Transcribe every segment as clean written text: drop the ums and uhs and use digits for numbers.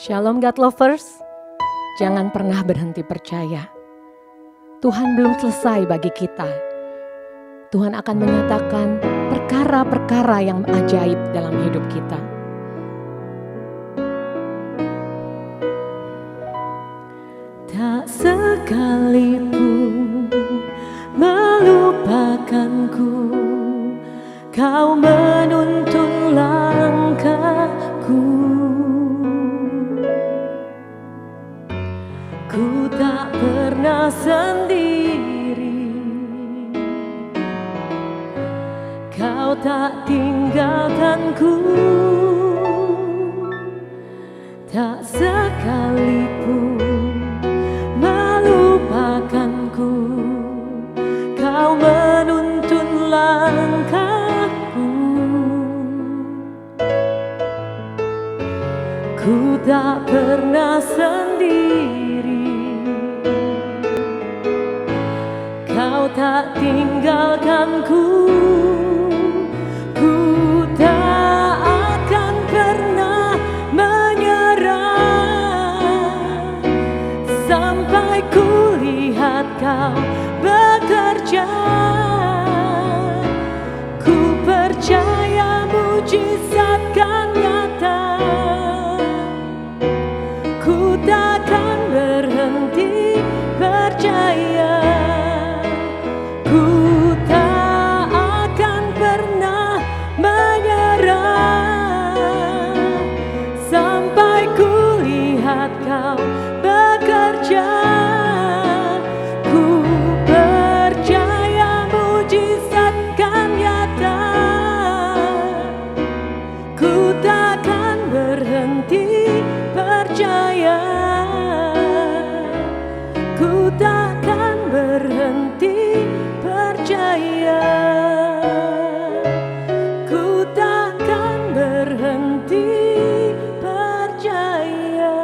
Shalom God Lovers, jangan pernah berhenti percaya. Tuhan belum selesai bagi kita. Tuhan akan menyatakan perkara-perkara yang ajaib dalam hidup kita. Tak sekalipun melupakanku, kau menuntun langkahku. Ku tak pernah sendiri, kau tak tinggalkanku. Tak sekalipun melupakanku, kau menuntun langkahku. Ku tak pernah sendiri, kau tak tinggalkanku. Ku tak akan pernah menyerah sampai ku lihat kau bekerja. Ku percaya mujizat kan nyata. Ku takkan berhenti percaya. Ku tak akan pernah menyerah sampai ku lihat kau bekerja. Ku percaya mujizat kan nyata. Ku takkan berhenti percaya. Ku takkan berhenti percaya. Ku takkan berhenti percaya.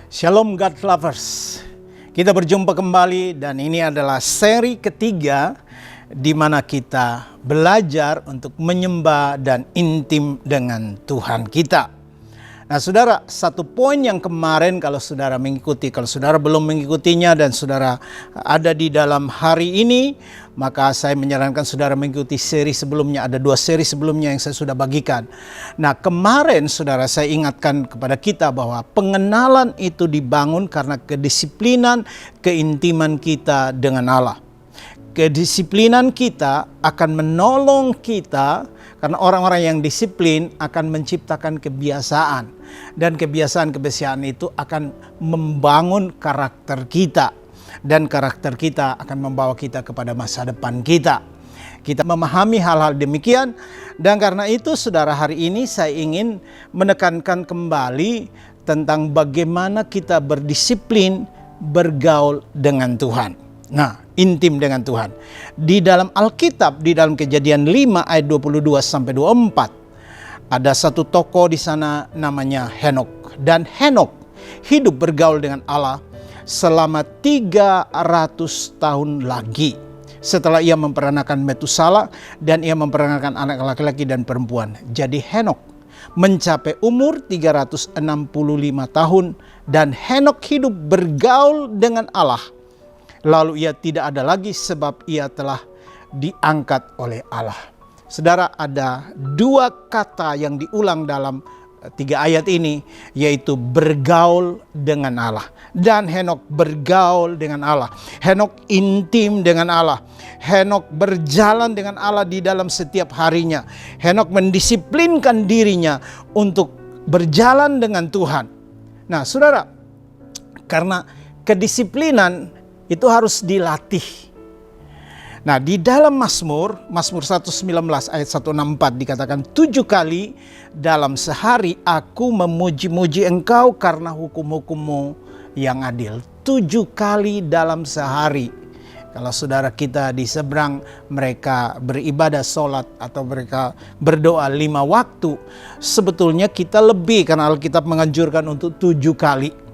Shalom God Lovers. Kita berjumpa kembali dan ini adalah seri ketiga di mana kita belajar untuk menyembah dan intim dengan Tuhan kita. Nah saudara, satu poin yang kemarin kalau saudara mengikuti, kalau saudara belum mengikutinya dan saudara ada di dalam hari ini, maka saya menyarankan saudara mengikuti seri sebelumnya. Ada 2 seri sebelumnya yang saya sudah bagikan. Nah kemarin saudara, saya ingatkan kepada kita bahwa pengenalan itu dibangun karena kedisiplinan, keintiman kita dengan Allah. Kedisiplinan kita akan menolong kita karena orang-orang yang disiplin akan menciptakan kebiasaan. Dan kebiasaan-kebiasaan itu akan membangun karakter kita. Dan karakter kita akan membawa kita kepada masa depan kita. Kita memahami hal-hal demikian. Dan karena itu saudara, hari ini saya ingin menekankan kembali tentang bagaimana kita berdisiplin bergaul dengan Tuhan. Nah, intim dengan Tuhan. Di dalam Alkitab, di dalam Kejadian 5 ayat 22 sampai 24, ada satu tokoh di sana namanya Henok. Dan Henok hidup bergaul dengan Allah selama 300 tahun lagi. Setelah ia memperanakan Metusala dan ia memperanakan anak laki-laki dan perempuan. Jadi Henok mencapai umur 365 tahun dan Henok hidup bergaul dengan Allah. Lalu ia tidak ada lagi sebab ia telah diangkat oleh Allah. Saudara, ada 2 kata yang diulang dalam 3 ayat ini, yaitu bergaul dengan Allah. Dan Henok bergaul dengan Allah. Henok intim dengan Allah. Henok berjalan dengan Allah di dalam setiap harinya. Henok mendisiplinkan dirinya untuk berjalan dengan Tuhan. Nah saudara, karena kedisiplinan itu harus dilatih. Nah di dalam Mazmur 119 ayat 164 dikatakan 7 kali dalam sehari aku memuji-muji engkau karena hukum-hukummu yang adil. 7 kali dalam sehari. Kalau saudara kita di seberang mereka beribadah sholat atau mereka berdoa 5 waktu. Sebetulnya kita lebih karena Alkitab menganjurkan untuk 7 kali.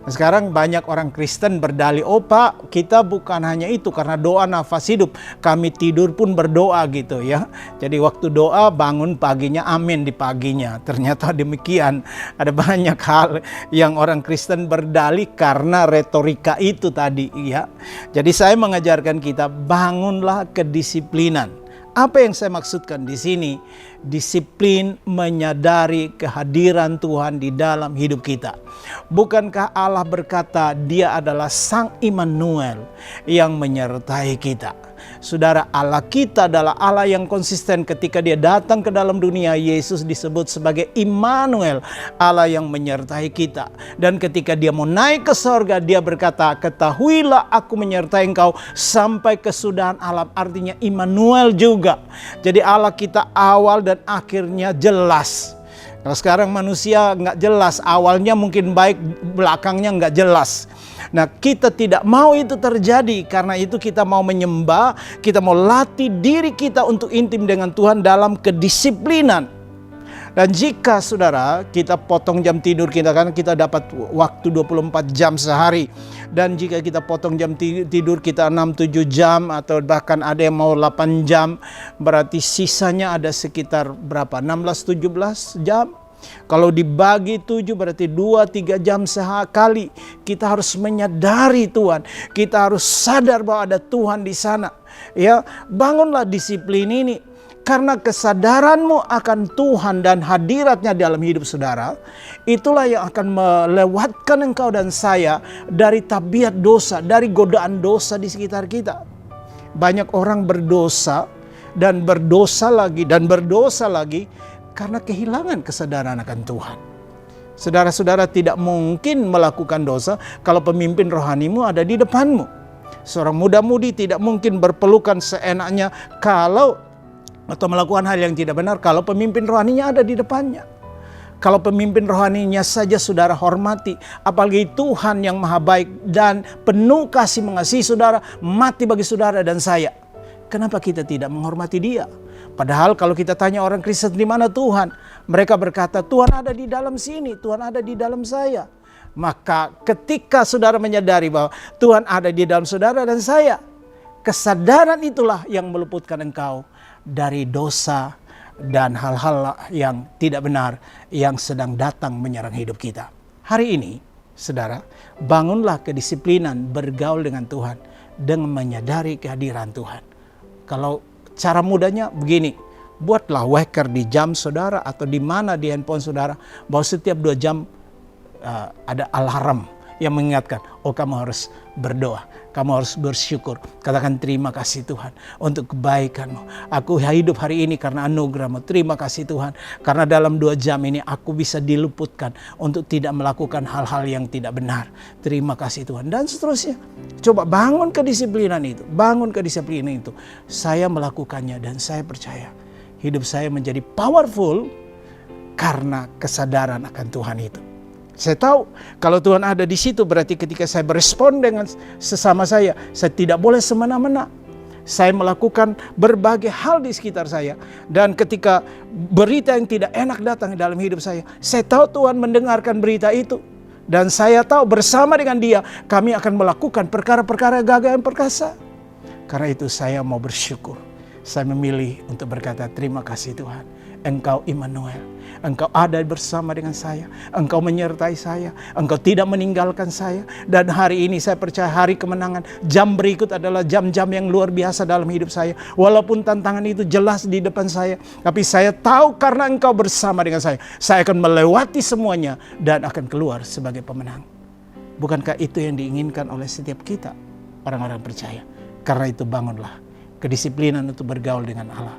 Sekarang banyak orang Kristen berdalih, oh Pak, kita bukan hanya itu karena doa nafas hidup, kami tidur pun berdoa gitu ya. Jadi waktu doa bangun paginya amin di paginya. Ternyata demikian. Ada banyak hal yang orang Kristen berdalih karena retorika itu tadi ya. Jadi saya mengajarkan kita bangunlah kedisiplinan. Apa yang saya maksudkan di sini? Disiplin menyadari kehadiran Tuhan di dalam hidup kita. Bukankah Allah berkata Dia adalah Sang Immanuel yang menyertai kita? Saudara, Allah kita adalah Allah yang konsisten. Ketika Dia datang ke dalam dunia, Yesus disebut sebagai Immanuel, Allah yang menyertai kita. Dan ketika Dia mau naik ke sorga, Dia berkata, ketahuilah aku menyertai engkau sampai kesudahan alam. Artinya Immanuel juga. Jadi Allah kita awal dan akhirnya jelas. Kalau sekarang manusia nggak jelas, awalnya mungkin baik, belakangnya nggak jelas. Nah, kita tidak mau itu terjadi. Karena itu kita mau menyembah, kita mau latih diri kita untuk intim dengan Tuhan dalam kedisiplinan. Dan jika saudara kita potong jam tidur kita, karena kita dapat waktu 24 jam sehari. Dan jika kita potong jam tidur kita 6-7 jam atau bahkan ada yang mau 8 jam. Berarti sisanya ada sekitar berapa? 16-17 jam. Kalau dibagi 7 berarti 2-3 jam sekali. Kita harus menyadari Tuhan. Kita harus sadar bahwa ada Tuhan di sana. Ya, bangunlah disiplin ini. Karena kesadaranmu akan Tuhan dan hadiratnya dalam hidup saudara, itulah yang akan melewatkan engkau dan saya dari tabiat dosa, dari godaan dosa di sekitar kita. Banyak orang berdosa dan berdosa lagi dan berdosa lagi karena kehilangan kesadaran akan Tuhan. Saudara-saudara tidak mungkin melakukan dosa kalau pemimpin rohanimu ada di depanmu. Seorang muda-mudi tidak mungkin berpelukan seenaknya atau melakukan hal yang tidak benar kalau pemimpin rohaninya ada di depannya. Kalau pemimpin rohaninya saja saudara hormati, apalagi Tuhan yang maha baik dan penuh kasih mengasihi saudara, mati bagi saudara dan saya. Kenapa kita tidak menghormati Dia? Padahal kalau kita tanya orang Kristen di mana Tuhan, mereka berkata Tuhan ada di dalam sini, Tuhan ada di dalam saya. Maka ketika saudara menyadari bahwa Tuhan ada di dalam saudara dan saya, kesadaran itulah yang meluputkan engkau dari dosa dan hal-hal yang tidak benar yang sedang datang menyerang hidup kita. Hari ini, saudara, bangunlah kedisiplinan bergaul dengan Tuhan dengan menyadari kehadiran Tuhan. Kalau cara mudahnya begini, buatlah waker di jam saudara atau di mana di handphone saudara bahwa setiap 2 jam ada alarm yang mengingatkan, oh kamu harus berdoa, kamu harus bersyukur. Katakan terima kasih Tuhan untuk kebaikan-Mu. Aku hidup hari ini karena anugerah-Mu. Terima kasih Tuhan karena dalam 2 jam ini aku bisa diluputkan untuk tidak melakukan hal-hal yang tidak benar. Terima kasih Tuhan. Dan seterusnya. Coba bangun kedisiplinan itu. Bangun kedisiplinan itu. Saya melakukannya dan saya percaya hidup saya menjadi powerful karena kesadaran akan Tuhan itu. Saya tahu kalau Tuhan ada di situ berarti ketika saya berespon dengan sesama saya tidak boleh semena-mena. Saya melakukan berbagai hal di sekitar saya. Dan ketika berita yang tidak enak datang dalam hidup saya tahu Tuhan mendengarkan berita itu. Dan saya tahu bersama dengan Dia kami akan melakukan perkara-perkara gagah dan perkasa. Karena itu saya mau bersyukur. Saya memilih untuk berkata terima kasih Tuhan. Engkau Immanuel. Engkau ada bersama dengan saya. Engkau menyertai saya. Engkau tidak meninggalkan saya. Dan hari ini saya percaya hari kemenangan. Jam berikut adalah jam-jam yang luar biasa dalam hidup saya. Walaupun tantangan itu jelas di depan saya. Tapi saya tahu karena Engkau bersama dengan saya. Saya akan melewati semuanya. Dan akan keluar sebagai pemenang. Bukankah itu yang diinginkan oleh setiap kita? Orang-orang percaya. Karena itu bangunlah. Kedisiplinan untuk bergaul dengan Allah.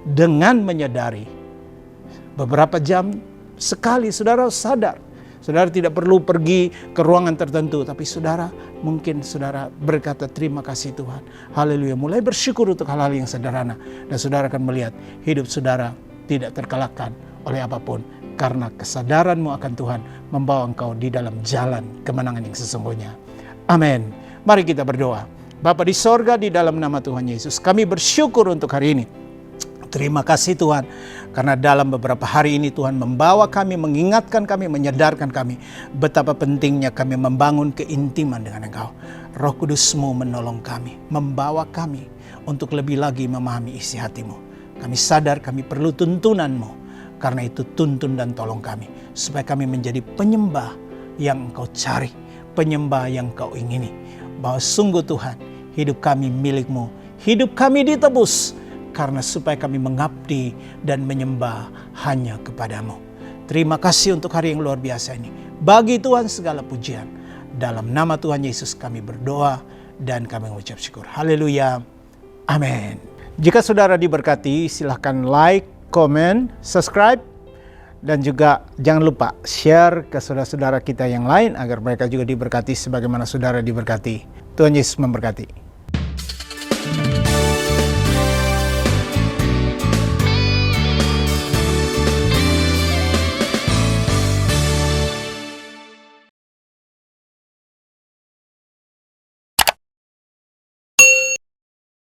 Dengan menyadari beberapa jam sekali saudara sadar. Saudara tidak perlu pergi ke ruangan tertentu. Tapi saudara mungkin saudara berkata terima kasih Tuhan. Haleluya. Mulai bersyukur untuk hal-hal yang sederhana. Dan saudara akan melihat hidup saudara tidak terkalahkan oleh apapun. Karena kesadaranmu akan Tuhan membawa engkau di dalam jalan kemenangan yang sesungguhnya. Amin. Mari kita berdoa. Bapa di sorga di dalam nama Tuhan Yesus. Kami bersyukur untuk hari ini. Terima kasih Tuhan, karena dalam beberapa hari ini Tuhan membawa kami, mengingatkan kami, menyadarkan kami betapa pentingnya kami membangun keintiman dengan Engkau. Roh Kudus-Mu menolong kami, membawa kami untuk lebih lagi memahami isi hati-Mu. Kami sadar kami perlu tuntunan-Mu, karena itu tuntun dan tolong kami, supaya kami menjadi penyembah yang Engkau cari, penyembah yang Engkau ingini. Bahwa sungguh Tuhan, hidup kami milik-Mu, hidup kami ditebus, karena supaya kami mengabdi dan menyembah hanya kepadamu. Terima kasih untuk hari yang luar biasa ini. Bagi Tuhan segala pujian. Dalam nama Tuhan Yesus kami berdoa dan kami mengucap syukur. Haleluya. Amin. Jika saudara diberkati, silahkan like, komen, subscribe. Dan juga jangan lupa share ke saudara-saudara kita yang lain agar mereka juga diberkati sebagaimana saudara diberkati. Tuhan Yesus memberkati.